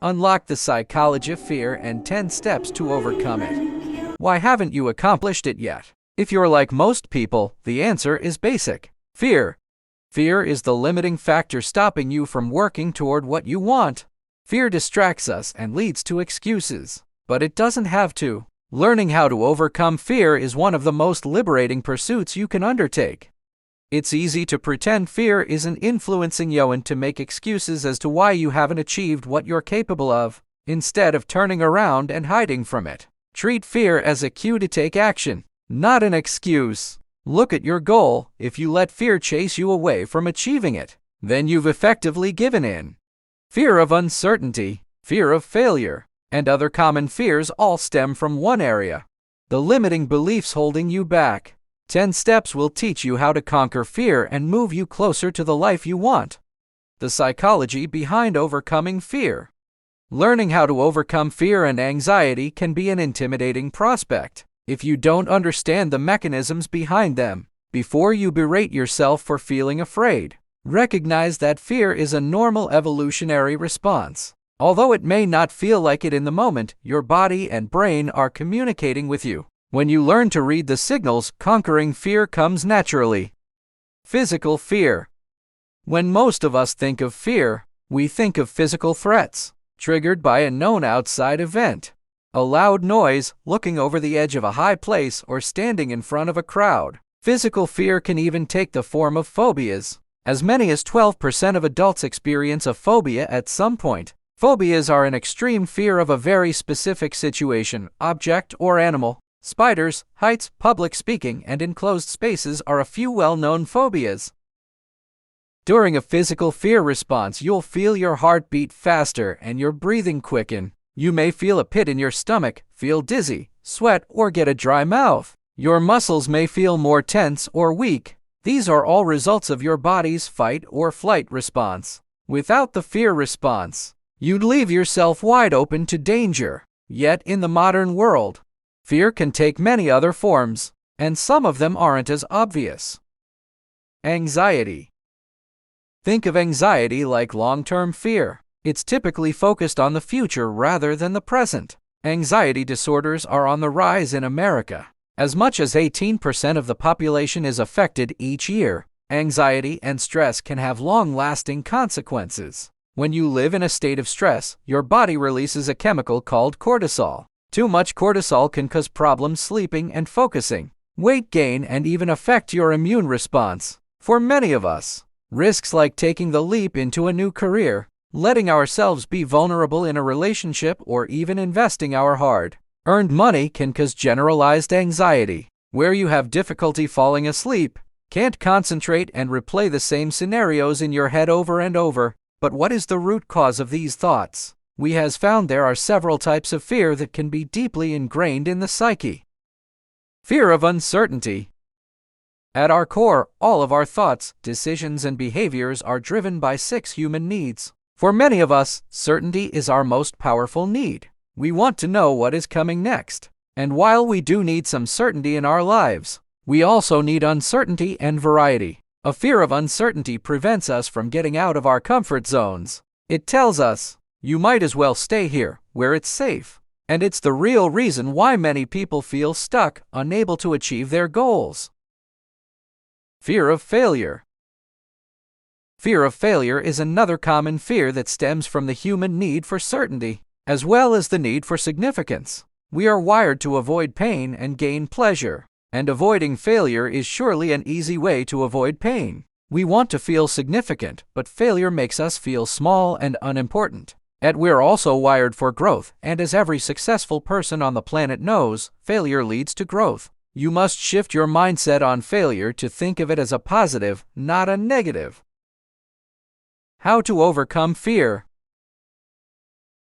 Unlock the psychology of fear and 10 steps to overcome it. Why haven't you accomplished it yet? If you're like most people, the answer is basic. Fear. Fear is the limiting factor stopping you from working toward what you want. Fear distracts us and leads to excuses, but it doesn't have to. Learning how to overcome fear is one of the most liberating pursuits you can undertake. It's easy to pretend fear isn't influencing you and to make excuses as to why you haven't achieved what you're capable of, instead of turning around and hiding from it. Treat fear as a cue to take action, not an excuse. Look at your goal. If you let fear chase you away from achieving it, then you've effectively given in. Fear of uncertainty, fear of failure, and other common fears all stem from one area: the limiting beliefs holding you back. 10 steps will teach you how to conquer fear and move you closer to the life you want. The psychology behind overcoming fear. Learning how to overcome fear and anxiety can be an intimidating prospect if you don't understand the mechanisms behind them. Before you berate yourself for feeling afraid, recognize that fear is a normal evolutionary response. Although it may not feel like it in the moment, your body and brain are communicating with you. When you learn to read the signals, conquering fear comes naturally. Physical fear. When most of us think of fear, we think of physical threats, triggered by a known outside event. A loud noise, looking over the edge of a high place, or standing in front of a crowd. Physical fear can even take the form of phobias. As many as 12% of adults experience a phobia at some point. Phobias are an extreme fear of a very specific situation, object, or animal. Spiders, heights, public speaking, and enclosed spaces are a few well-known phobias. During a physical fear response, you'll feel your heart beat faster and your breathing quicken. You may feel a pit in your stomach, feel dizzy, sweat, or get a dry mouth. Your muscles may feel more tense or weak. These are all results of your body's fight or flight response. Without the fear response, you'd leave yourself wide open to danger. Yet in the modern world, fear can take many other forms, and some of them aren't as obvious. Anxiety. Think of anxiety like long-term fear. It's typically focused on the future rather than the present. Anxiety disorders are on the rise in America. As much as 18% of the population is affected each year. Anxiety and stress can have long-lasting consequences. When you live in a state of stress, your body releases a chemical called cortisol. Too much cortisol can cause problems sleeping and focusing, weight gain, and even affect your immune response. For many of us, risks like taking the leap into a new career, letting ourselves be vulnerable in a relationship, or even investing our hard-earned money can cause generalized anxiety, where you have difficulty falling asleep, can't concentrate, and replay the same scenarios in your head over and over. But what is the root cause of these thoughts? We have found there are several types of fear that can be deeply ingrained in the psyche. Fear of uncertainty. At our core, all of our thoughts, decisions, and behaviors are driven by 6 human needs. For many of us, certainty is our most powerful need. We want to know what is coming next. And while we do need some certainty in our lives, we also need uncertainty and variety. A fear of uncertainty prevents us from getting out of our comfort zones. It tells us, you might as well stay here, where it's safe. And it's the real reason why many people feel stuck, unable to achieve their goals. Fear of failure. Fear of failure is another common fear that stems from the human need for certainty, as well as the need for significance. We are wired to avoid pain and gain pleasure, and avoiding failure is surely an easy way to avoid pain. We want to feel significant, but failure makes us feel small and unimportant. Yet we're also wired for growth, and as every successful person on the planet knows, failure leads to growth. You must shift your mindset on failure to think of it as a positive, not a negative. How to overcome fear.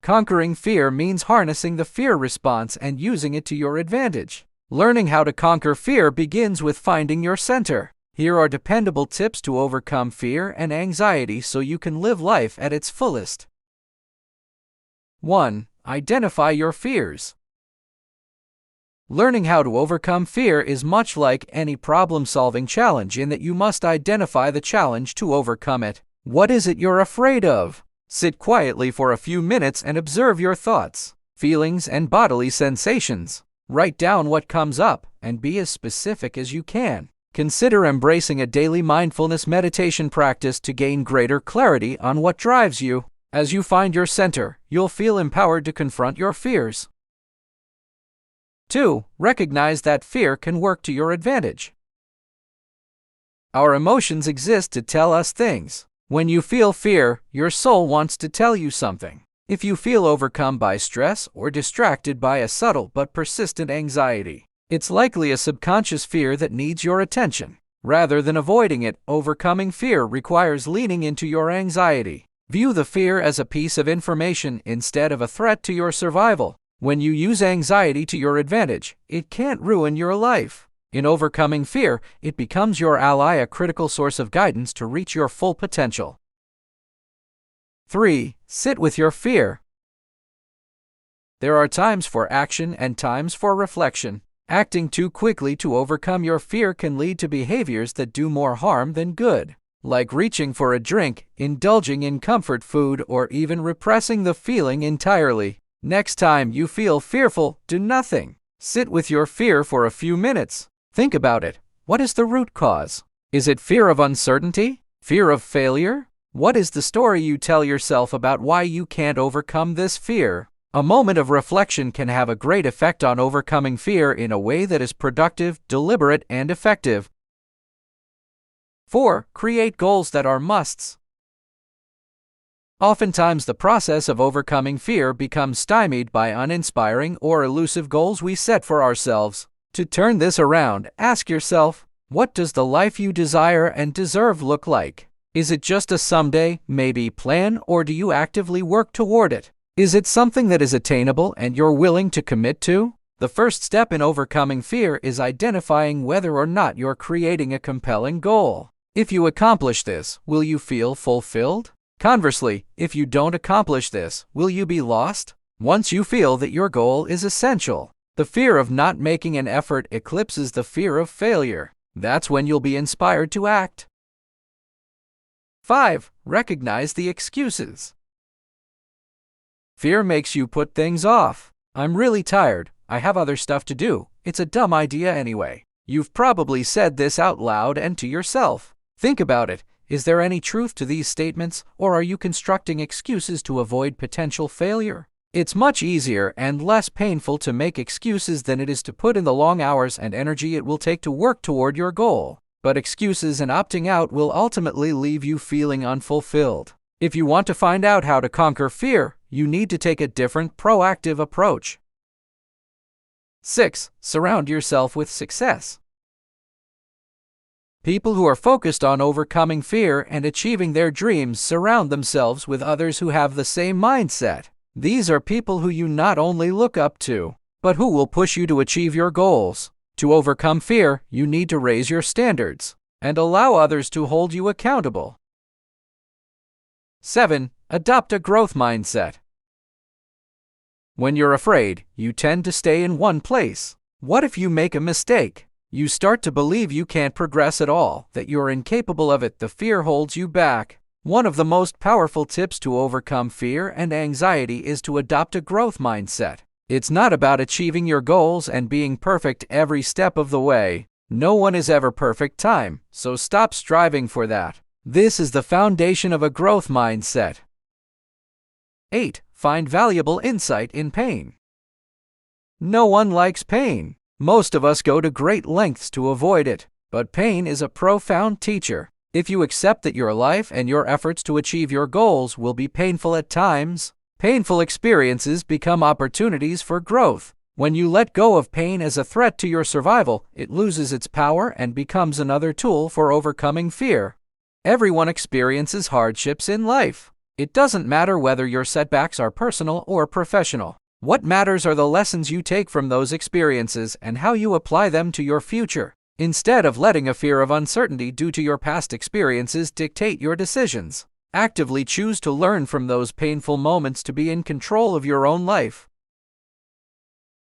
Conquering fear means harnessing the fear response and using it to your advantage. Learning how to conquer fear begins with finding your center. Here are dependable tips to overcome fear and anxiety so you can live life at its fullest. 1. Identify your fears. Learning how to overcome fear is much like any problem-solving challenge in that you must identify the challenge to overcome it. What is it you're afraid of? Sit quietly for a few minutes and observe your thoughts, feelings, and bodily sensations. Write down what comes up and be as specific as you can. Consider embracing a daily mindfulness meditation practice to gain greater clarity on what drives you. As you find your center, you'll feel empowered to confront your fears. 2. Recognize that fear can work to your advantage. Our emotions exist to tell us things. When you feel fear, your soul wants to tell you something. If you feel overcome by stress or distracted by a subtle but persistent anxiety, it's likely a subconscious fear that needs your attention. Rather than avoiding it, overcoming fear requires leaning into your anxiety. View the fear as a piece of information instead of a threat to your survival. When you use anxiety to your advantage, it can't ruin your life. In overcoming fear, it becomes your ally, a critical source of guidance to reach your full potential. 3. Sit with your fear. There are times for action and times for reflection. Acting too quickly to overcome your fear can lead to behaviors that do more harm than good, like reaching for a drink, indulging in comfort food, or even repressing the feeling entirely. Next time you feel fearful, do nothing. Sit with your fear for a few minutes. Think about it. What is the root cause? Is it fear of uncertainty? Fear of failure? What is the story you tell yourself about why you can't overcome this fear? A moment of reflection can have a great effect on overcoming fear in a way that is productive, deliberate, and effective. 4. Create goals that are musts. Oftentimes, the process of overcoming fear becomes stymied by uninspiring or elusive goals we set for ourselves. To turn this around, ask yourself, what does the life you desire and deserve look like? Is it just a someday, maybe plan, or do you actively work toward it? Is it something that is attainable and you're willing to commit to? The first step in overcoming fear is identifying whether or not you're creating a compelling goal. If you accomplish this, will you feel fulfilled? Conversely, if you don't accomplish this, will you be lost? Once you feel that your goal is essential, the fear of not making an effort eclipses the fear of failure. That's when you'll be inspired to act. 5. Recognize the excuses. Fear makes you put things off. I'm really tired. I have other stuff to do. It's a dumb idea anyway. You've probably said this out loud and to yourself. Think about it. Is there any truth to these statements, or are you constructing excuses to avoid potential failure? It's much easier and less painful to make excuses than it is to put in the long hours and energy it will take to work toward your goal. But excuses and opting out will ultimately leave you feeling unfulfilled. If you want to find out how to conquer fear, you need to take a different, proactive approach. 6. Surround yourself with success. People who are focused on overcoming fear and achieving their dreams surround themselves with others who have the same mindset. These are people who you not only look up to, but who will push you to achieve your goals. To overcome fear, you need to raise your standards and allow others to hold you accountable. 7. Adopt a growth mindset. When you're afraid, you tend to stay in one place. What if you make a mistake? You start to believe you can't progress at all, that you're incapable of it. The fear holds you back. One of the most powerful tips to overcome fear and anxiety is to adopt a growth mindset. It's not about achieving your goals and being perfect every step of the way. No one is ever perfect, so stop striving for that. This is the foundation of a growth mindset. 8. Find valuable insight in pain. No one likes pain. Most of us go to great lengths to avoid it, but pain is a profound teacher. If you accept that your life and your efforts to achieve your goals will be painful at times, painful experiences become opportunities for growth. When you let go of pain as a threat to your survival, it loses its power and becomes another tool for overcoming fear. Everyone experiences hardships in life. It doesn't matter whether your setbacks are personal or professional. What matters are the lessons you take from those experiences and how you apply them to your future. Instead of letting a fear of uncertainty due to your past experiences dictate your decisions, actively choose to learn from those painful moments to be in control of your own life.